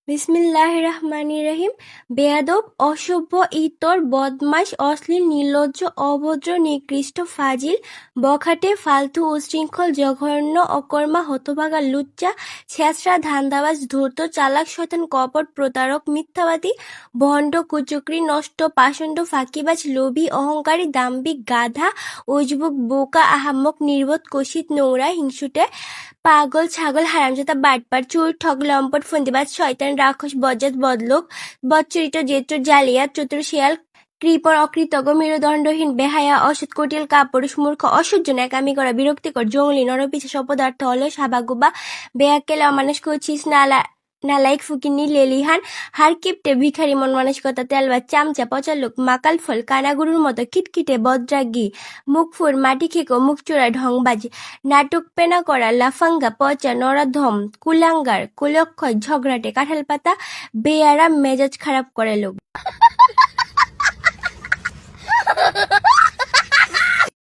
বিসমিল্লাহির রহমানির রহিম। বেয়াদব, অসভ্য, ইতর, বদমাশ, অশ্লীল, নির্লজ্জ, অভদ্র, নিকৃষ্ট, ফাজিল, বখাটে, ফালতু, উচ্ছৃঙ্খল, জঘন্য, অকর্মা, হতভাগা, লুচ্চা, ছেঁচড়া, ধান্দাবাজ, ধূর্ত, চালাক, শয়তান, কপট, প্রতারক, মিথ্যাবাদী, ভণ্ড, কুচক্রী, নষ্ট, পাষণ্ড, ফাঁকিবাজ, লোভী, অহংকারী, দাম্ভিক, গাধা, উজবুক, বোকা, আহাম্মক, নির্বোধ, কুৎসিত, নোংরা, হিংসুটে, পাগল, ছাগল, হারামজাদা, বাটপার, চোর, ঠগ, লম্পট, ফন্দিবাজ, শয়তান, রাক্ষস, বজ্জাত, বদলোক, বদচরিত্র, জেত্র, জালিয়াত, চতুর, শিয়াল, কৃপণ, অকৃতজ্ঞ, মেরুদণ্ডহীন, বেহায়া, অসৎ, কুটিল, কাপুরুষ, মূর্খ, অসহ্য, ন্যাকামি করা, বিরক্তিকর, জঙ্গলি, নরপিশাচ, অপদার্থ, অলস, হাবাগোবা, বেয়াক্কেল, অমানুষ, কুৎসিত, নালায়েক, ফকিন্নি, লেলিহান, হাড়কিপ্টে, ভিখারি, মন মানসিকতা, তেলবাজ, চামচা, পচা লোক, মাকাল ফল, কানাগরুর মতো খিটখিটে, বদরাগী, মুখফুর, মাটি খেকো, মুখচোরা, ঢংবাজ, নাটকপেনা করা, লাফাঙ্গা, পচা, নরাধম, কুলাঙ্গার, কুলক্ষয়, ঝগড়াটে, কাঁঠালপাতা, বেয়ারা, মেজাজ খারাপ করে লোক।